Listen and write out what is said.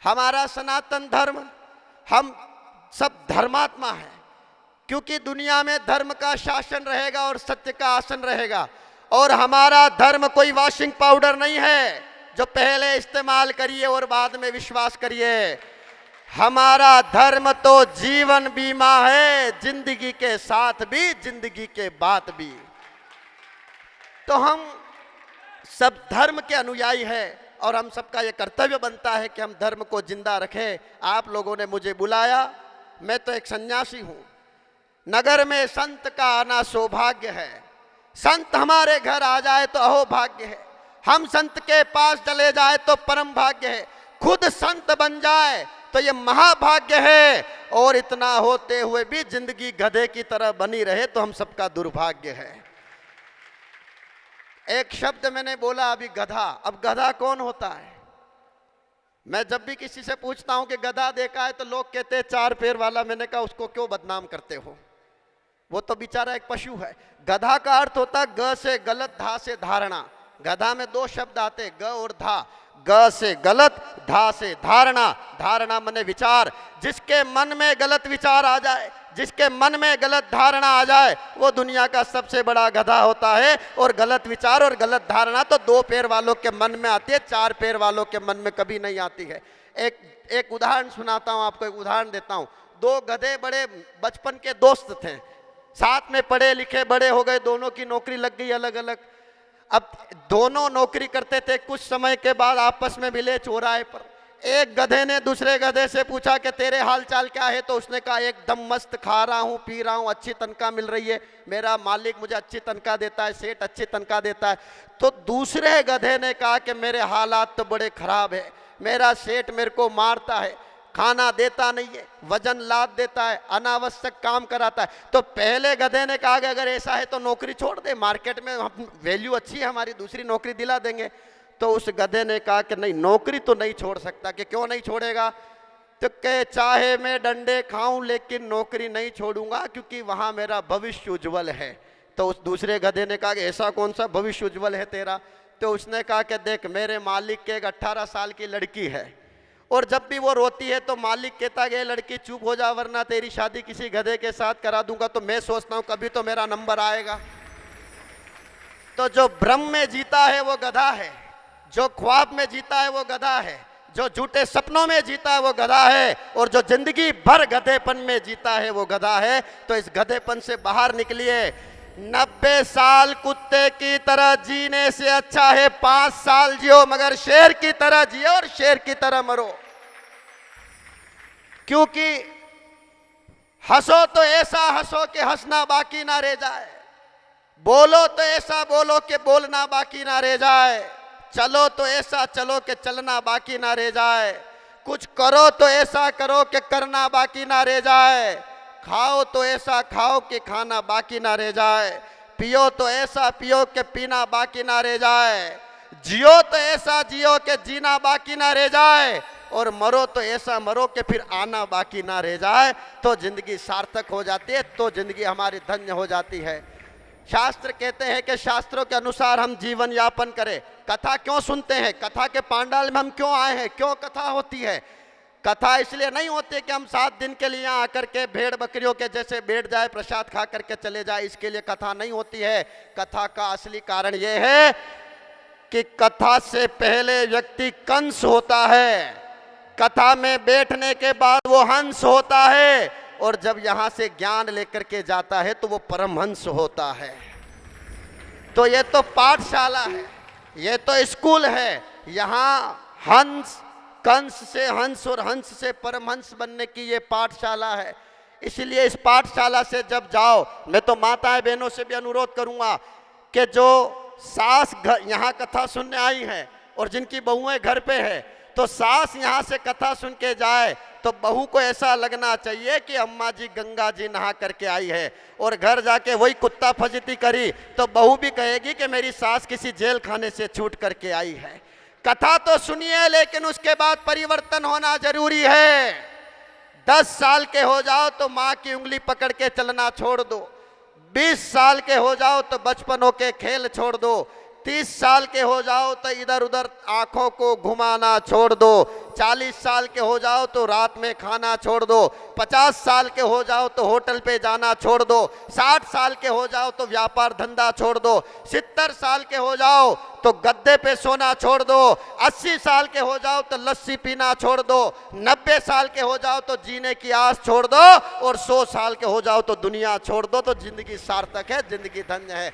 हमारा सनातन धर्म, हम सब धर्मात्मा हैं, क्योंकि दुनिया में धर्म का शासन रहेगा और सत्य का आसन रहेगा। और हमारा धर्म कोई वॉशिंग पाउडर नहीं है जो पहले इस्तेमाल करिए और बाद में विश्वास करिए। हमारा धर्म तो जीवन बीमा है, जिंदगी के साथ भी जिंदगी के बाद भी। तो हम सब धर्म के अनुयायी हैं और हम सबका ये कर्तव्य बनता है कि हम धर्म को जिंदा रखें। आप लोगों ने मुझे बुलाया, मैं तो एक सन्यासी हूं। नगर में संत का आना सौभाग्य है। संत हमारे घर आ जाए तो अहोभाग्य है। हम संत के पास चले जाए तो परम भाग्य है। खुद संत बन जाए तो ये महाभाग्य है। और इतना होते हुए भी जिंदगी गधे की तरह बनी रहे तो हम सबका दुर्भाग्य है। एक शब्द मैंने बोला अभी, गधा। अब गधा कौन होता है? मैं जब भी किसी से पूछता हूं कि गधा देखा है तो लोग कहते हैं 4 पैर वाला। मैंने कहा उसको क्यों बदनाम करते हो, वो तो बेचारा एक पशु है। गधा का अर्थ होता है ग से गलत, धा से धारणा। गधा में 2 शब्द आते, ग और धा। ग से गलत, धा से धारणा। धारणा माने विचार। जिसके मन में गलत विचार आ जाए, जिसके मन में गलत धारणा आ जाए, वो दुनिया का सबसे बड़ा गधा होता है। और गलत विचार और गलत धारणा तो 2 पैर वालों के मन में आती है, 4 पैर वालों के मन में कभी नहीं आती है। एक उदाहरण सुनाता हूं आपको, एक उदाहरण देता हूं। 2 गधे बड़े बचपन के दोस्त थे, साथ में पढ़े लिखे बड़े हो गए, दोनों की नौकरी लग गई अलग अलग। अब दोनों नौकरी करते थे, कुछ समय के बाद आपस में मिले चौराहे पर। एक गधे ने दूसरे गधे से पूछा कि तेरे हाल चाल क्या है? तो उसने कहा एकदम मस्त, खा रहा हूँ, पी रहा हूँ, अच्छी तनख्वाह मिल रही है, मेरा मालिक मुझे अच्छी तनख्वाह देता है, सेठ अच्छी तनख्वाह देता है। तो दूसरे गधे ने कहा कि मेरे हालात तो बड़े खराब है, मेरा सेठ मेरे को मारता है, खाना देता नहीं है, वजन लाद देता है, अनावश्यक काम कराता है। तो पहले गधे ने कहा कि अगर ऐसा है तो नौकरी छोड़ दे, मार्केट में हम वैल्यू अच्छी है हमारी, दूसरी नौकरी दिला देंगे। तो उस गधे ने कहा कि नहीं, नौकरी तो नहीं छोड़ सकता। कि क्यों नहीं छोड़ेगा? तो कहे चाहे मैं डंडे खाऊं लेकिन नौकरी नहीं छोड़ूंगा, क्योंकि वहां मेरा भविष्य उज्जवल है। तो उस दूसरे गधे ने कहा कि ऐसा कौन सा भविष्य उज्जवल है तेरा? तो उसने कहा कि देख, मेरे मालिक के एक 18 साल की लड़की है, और जब भी वो रोती है तो मालिक कहता है लड़की चुप हो जा वरना तेरी शादी किसी गधे के साथ करा दूंगा। तो मैं सोचता हूं कभी तो मेरा नंबर आएगा। तो जो भ्रम में जीता है वो गधा है, जो ख्वाब में जीता है वो गधा है, जो झूठे सपनों में जीता है वो गधा है, और जो जिंदगी भर गधेपन में जीता है वो गधा है। तो इस गधेपन से बाहर निकलिए। 90 साल कुत्ते की तरह जीने से अच्छा है 5 साल जियो मगर शेर की तरह जियो और शेर की तरह मरो। क्योंकि हंसो तो ऐसा हंसो कि हंसना बाकी ना रह जाए, बोलो तो ऐसा बोलो कि बोलना बाकी ना रह जाए, चलो तो ऐसा चलो कि चलना बाकी ना रह जाए, कुछ करो तो ऐसा करो कि करना बाकी ना रह जाए, खाओ तो ऐसा खाओ कि खाना बाकी ना रह जाए, पियो तो ऐसा पियो कि पीना बाकी ना रह जाए, जियो तो ऐसा जियो कि जीना बाकी ना रह जाए, और मरो तो ऐसा मरो कि फिर आना बाकी ना रह जाए। तो जिंदगी सार्थक हो जाती है, तो जिंदगी हमारी धन्य हो जाती है। शास्त्र कहते हैं कि शास्त्रों के अनुसार हम जीवन यापन करें। कथा क्यों सुनते हैं? कथा के पांडाल में हम क्यों आए हैं? क्यों कथा होती है? कथा इसलिए नहीं होती कि हम 7 दिन के लिए आकर के भेड़ बकरियों के जैसे बैठ जाए, प्रसाद खा करके चले जाए, इसके लिए कथा नहीं होती है। कथा का असली कारण यह है कि कथा से पहले व्यक्ति कंस होता है, कथा में बैठने के बाद वो हंस होता है, और जब यहां से ज्ञान लेकर के जाता है तो वो परमहंस होता है। तो ये तो पाठशाला है, ये तो स्कूल है। यहां हंस, कंस से हंस और हंस से परमहंस बनने की ये पाठशाला है। इसलिए इस पाठशाला से जब जाओ, मैं तो माताएं बहनों से भी अनुरोध करूंगा कि जो सास यहाँ कथा सुनने आई है और जिनकी बहुएं घर पे है, तो सास यहाँ से कथा सुन के जाए तो बहू को ऐसा लगना चाहिए कि अम्मा जी गंगा जी नहा करके आई है, और घर जाके वही कुत्ता फजीती करी तो बहू भी कहेगी कि मेरी सास किसी जेल खाने से छूट करके आई है। कथा तो सुनिए, लेकिन उसके बाद परिवर्तन होना जरूरी है। 10 साल के हो जाओ तो माँ की उंगली पकड़ के चलना छोड़ दो, 20 साल के हो जाओ तो बचपनों के खेल छोड़ दो, 30 साल के हो जाओ तो इधर उधर आंखों को घुमाना छोड़ दो। 40 साल के हो जाओ तो रात में खाना छोड़ दो। 50 साल के हो जाओ तो होटल पे जाना छोड़ दो। 60 साल के हो जाओ तो व्यापार धंधा छोड़ दो। 70 साल के हो जाओ तो गद्दे पे सोना छोड़ दो। 80 साल के हो जाओ तो लस्सी पीना छोड़ दो। 90 साल के हो जाओ तो जीने की आस छोड़ दो। और 100 साल के हो जाओ तो दुनिया छोड़ दो। तो जिंदगी सार्थक है, जिंदगी धन्य है।